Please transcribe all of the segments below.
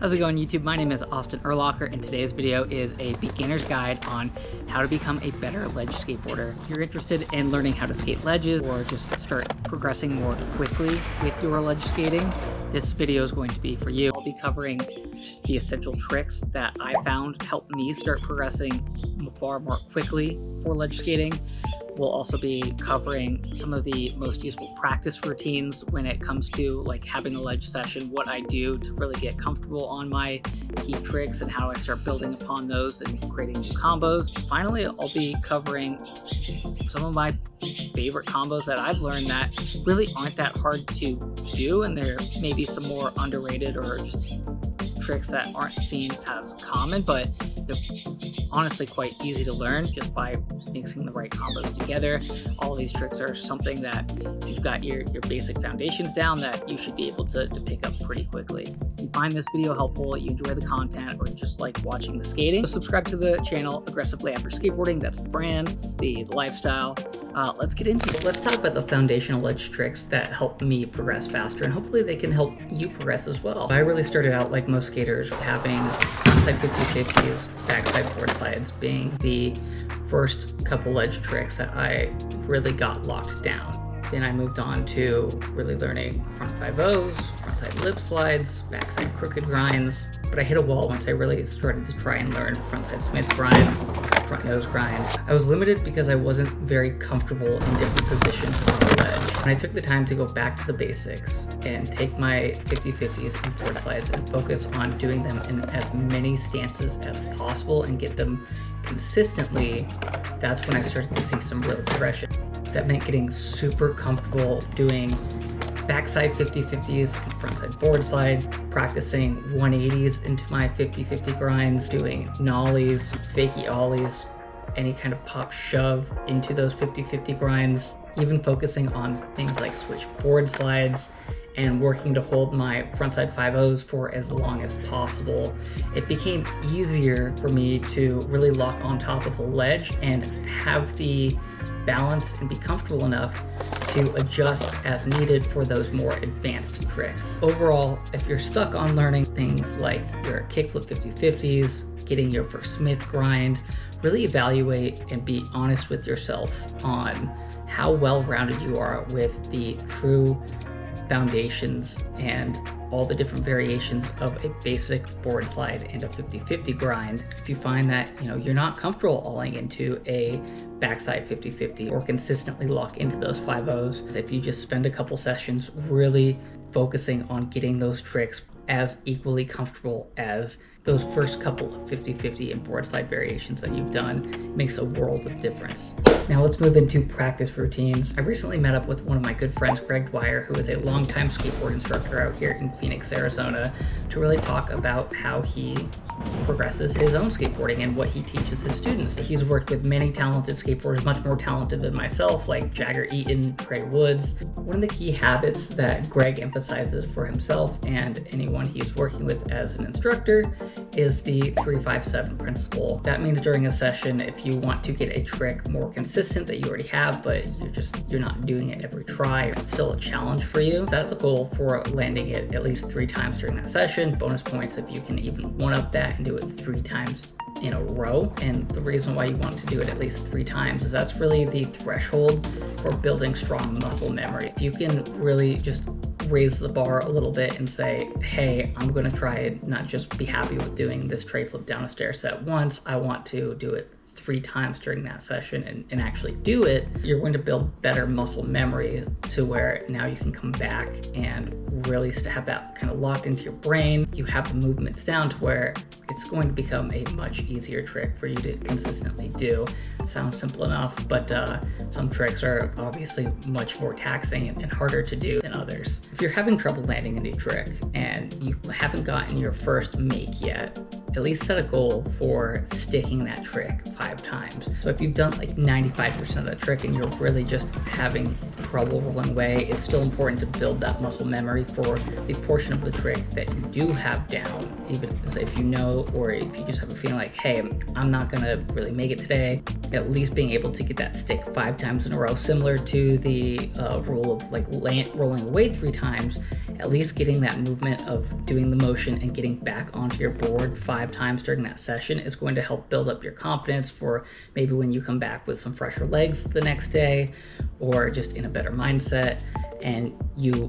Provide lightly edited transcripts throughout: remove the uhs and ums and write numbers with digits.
How's it going, YouTube? My name is Austin Urlocker, and today's video is a beginner's guide on how to become a better ledge skateboarder. If you're interested in learning how to skate ledges or just start progressing more quickly with your ledge skating, this video is going to be for you. I'll be covering the essential tricks that I found help me start progressing far more quickly for ledge skating. We'll also be covering some of the most useful practice routines when it comes to like having a ledge session, what I do to really get comfortable on my key tricks and how I start building upon those and creating new combos. Finally, I'll be covering some of my favorite combos that I've learned that really aren't that hard to do, and there may be some more underrated or just tricks that aren't seen as common, but they're honestly quite easy to learn just by mixing the right combos together. All of these tricks are something that if you've got your basic foundations down, that you should be able to pick up pretty quickly. If you find this video helpful, you enjoy the content, or just like watching the skating, so subscribe to the channel. Aggressively After Skateboarding, that's the brand, it's the lifestyle. Let's get into it. Let's talk about the foundational ledge tricks that help me progress faster, and hopefully they can help you progress as well. I really started out like most skaters, having frontside 50-50s, backside board slides being the first couple ledge tricks that I really got locked down. Then I moved on to really learning front 5-0s, frontside lip slides, backside crooked grinds. But I hit a wall once I really started to try and learn frontside Smith grinds, front nose grinds. I was limited because I wasn't very comfortable in different positions on the ledge. And I took the time to go back to the basics and take my 50-50s and board slides and focus on doing them in as many stances as possible and get them consistently. That's when I started to see some real progression. That meant getting super comfortable doing backside 50-50s and frontside board slides, practicing 180s into my 50-50 grinds, doing nollies, fakie ollies, any kind of pop shove into those 50-50 grinds, even focusing on things like switch board slides and working to hold my frontside 5-0s for as long as possible. It became easier for me to really lock on top of a ledge and have the balance and be comfortable enough to adjust as needed for those more advanced tricks. Overall, if you're stuck on learning things like your kickflip 50-50s, getting your first Smith grind, really evaluate and be honest with yourself on how well-rounded you are with the true foundations and all the different variations of a basic board slide and a 50-50 grind. If you find that you're not comfortable alling into a backside 50-50 or consistently lock into those 5-0s, if you just spend a couple sessions really focusing on getting those tricks as equally comfortable as those first couple of 50-50 and board slide variations that you've done, makes a world of difference. Now let's move into practice routines. I recently met up with one of my good friends, Greg Dwyer, who is a longtime skateboard instructor out here in Phoenix, Arizona, to really talk about how he progresses his own skateboarding and what he teaches his students. He's worked with many talented skateboarders, much more talented than myself, like Jagger Eaton, Trey Woods. One of the key habits that Greg emphasizes for himself and anyone he's working with as an instructor is the 3-5-7 principle. That means during a session, if you want to get a trick more consistent that you already have, but you're not doing it every try, it's still a challenge for you, set a goal for landing it at least 3 times during that session. Bonus points if you can even one-up that and do it 3 times in a row. And the reason why you want to do it at least 3 times is that's really the threshold for building strong muscle memory. If you can really just raise the bar a little bit and say, hey, I'm going to try it, not just be happy with doing this tray flip down a stair set once, I want to do it 3 times during that session and actually do it, you're going to build better muscle memory to where now you can come back and really have that kind of locked into your brain. You have the movements down to where it's going to become a much easier trick for you to consistently do. Sounds simple enough, but some tricks are obviously much more taxing and harder to do than others. If you're having trouble landing a new trick and you haven't gotten your first make yet, at least set a goal for sticking that trick 5 times. So if you've done like 95% of that trick and you're really just having trouble rolling away, it's still important to build that muscle memory for the portion of the trick that you do have down. Even if you know, or if you just have a feeling like, hey, I'm not gonna really make it today, at least being able to get that stick 5 times in a row, similar to the rule of like rolling away 3 times, at least getting that movement of doing the motion and getting back onto your board 5 times during that session is going to help build up your confidence for maybe when you come back with some fresher legs the next day, or just in a better mindset, and you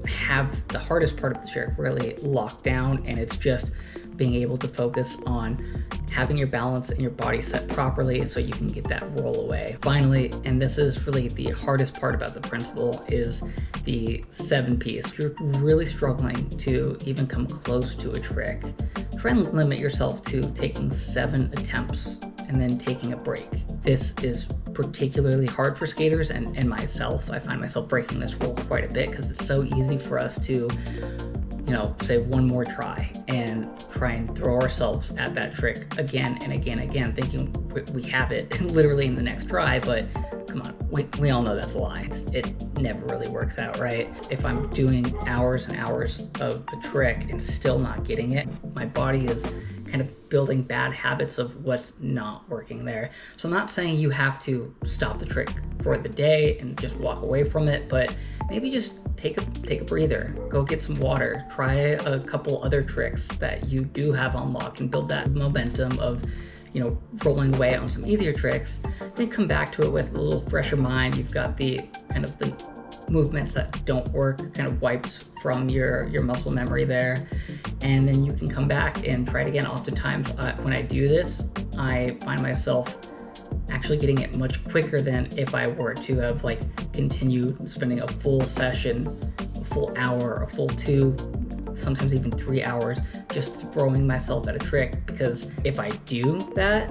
have the hardest part of the trick really locked down, and it's just being able to focus on having your balance and your body set properly so you can get that roll away. Finally, and this is really the hardest part about the principle, is the 7 piece. If you're really struggling to even come close to a trick, try and limit yourself to taking 7 attempts and then taking a break. This is particularly hard for skaters and myself. I find myself breaking this rule quite a bit because it's so easy for us to, say one more try and try and throw ourselves at that trick again and again, thinking we have it literally in the next try, but come on, we all know that's a lie. It never really works out, right? If I'm doing hours and hours of a trick and still not getting it, my body is kind of building bad habits of what's not working there. So I'm not saying you have to stop the trick for the day and just walk away from it, but maybe just take a breather, go get some water, try a couple other tricks that you do have on lock and build that momentum of rolling away on some easier tricks, then come back to it with a little fresher mind. You've got the kind of the movements that don't work kind of wiped from your muscle memory there, and then you can come back and try it again. Oftentimes when I do this, I find myself actually getting it much quicker than if I were to have continued spending a full session, a full hour, a full 2, sometimes even 3 hours just throwing myself at a trick. Because if I do that,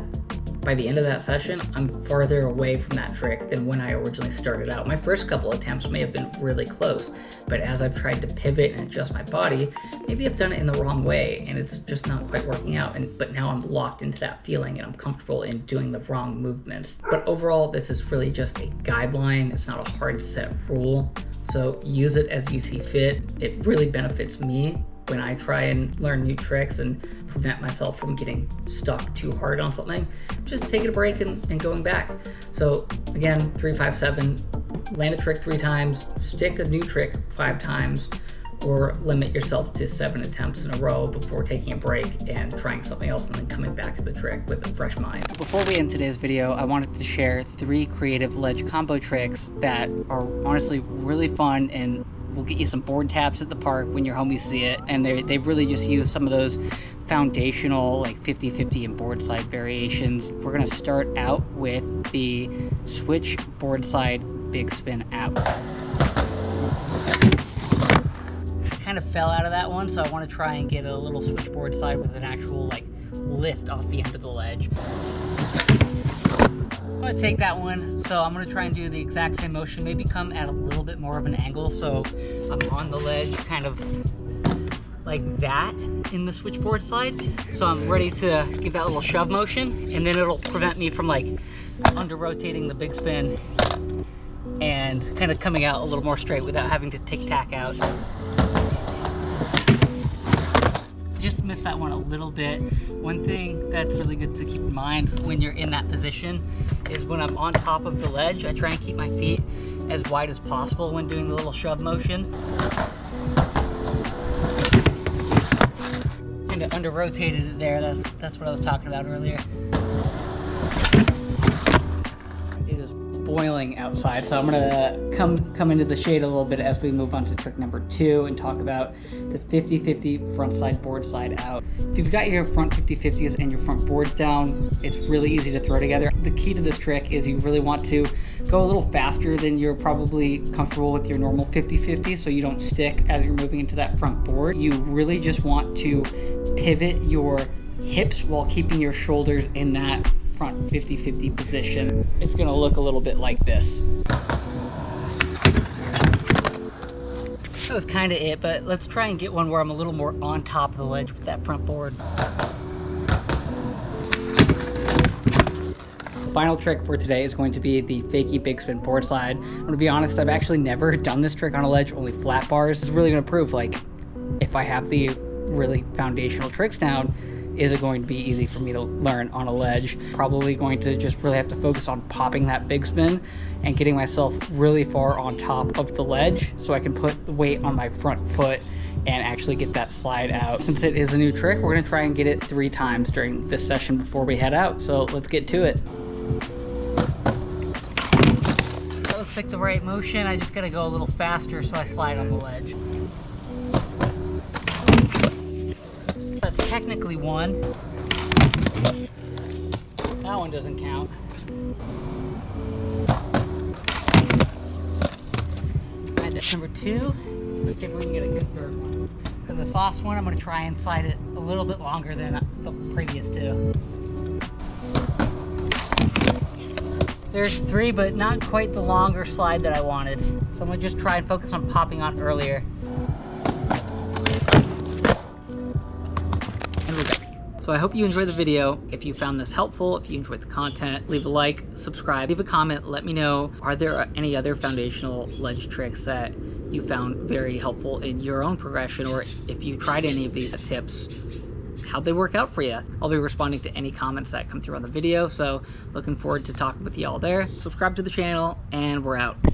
by the end of that session, I'm farther away from that trick than when I originally started out. My first couple attempts may have been really close, but as I've tried to pivot and adjust my body, maybe I've done it in the wrong way and it's just not quite working out. But now I'm locked into that feeling and I'm comfortable in doing the wrong movements. But overall, this is really just a guideline. It's not a hard set rule. So use it as you see fit. It really benefits me when I try and learn new tricks and prevent myself from getting stuck too hard on something, just taking a break and going back. So again, 3, 5, 7, land a trick 3 times, stick a new trick 5 times, or limit yourself to 7 attempts in a row before taking a break and trying something else and then coming back to the trick with a fresh mind. Before we end today's video, I wanted to share 3 creative ledge combo tricks that are honestly really fun and will get you some board taps at the park when your homies see it. And they really just use some of those foundational 50-50 and board slide variations. We're gonna start out with the switch board slide big spin out. Kind of fell out of that one, so I want to try and get a little switchboard slide with an actual lift off the end of the ledge. I'm going to take that one, so I'm going to try and do the exact same motion, maybe come at a little bit more of an angle, so I'm on the ledge kind of like that in the switchboard slide. So I'm ready to give that little shove motion, and then it'll prevent me from under rotating the big spin and kind of coming out a little more straight without having to tack out. Just missed that one a little bit. One thing that's really good to keep in mind when you're in that position is when I'm on top of the ledge, I try and keep my feet as wide as possible when doing the little shove motion. Kind of under rotated it there. That's what I was talking about earlier. It is boiling outside, so I'm gonna come into the shade a little bit as we move on to trick number 2 and talk about the 50-50 front side board slide out. If you've got your front 50-50s and your front boards down, it's really easy to throw together. The key to this trick is you really want to go a little faster than you're probably comfortable with your normal 50-50, so you don't stick as you're moving into that front board. You really just want to pivot your hips while keeping your shoulders in that front 50-50 position. It's gonna look a little bit like this. That was kind of it, but let's try and get one where I'm a little more on top of the ledge with that front board. final trick for today is going to be the fakie big spin board slide. I'm gonna be honest, I've actually never done this trick on a ledge, only flat bars. This is really gonna prove, like, if I have the really foundational tricks down, is it going to be easy for me to learn on a ledge? Probably going to just really have to focus on popping that big spin and getting myself really far on top of the ledge so I can put the weight on my front foot and actually get that slide out. Since it is a new trick, we're gonna try and get it 3 times during this session before we head out. So let's get to it. That looks like the right motion. I just gotta go a little faster so I slide on the ledge. That's technically 1. That one doesn't count. Alright, that's number 2. Let's see if we can get a good third one. For this last one, I'm going to try and slide it a little bit longer than the previous 2. There's 3, but not quite the longer slide that I wanted. So I'm going to just try and focus on popping on earlier. So I hope you enjoyed the video. If you found this helpful, if you enjoyed the content, leave a like, subscribe, leave a comment, let me know, are there any other foundational ledge tricks that you found very helpful in your own progression, or if you tried any of these tips, how'd they work out for you? I'll be responding to any comments that come through on the video, so looking forward to talking with y'all there. Subscribe to the channel, and we're out.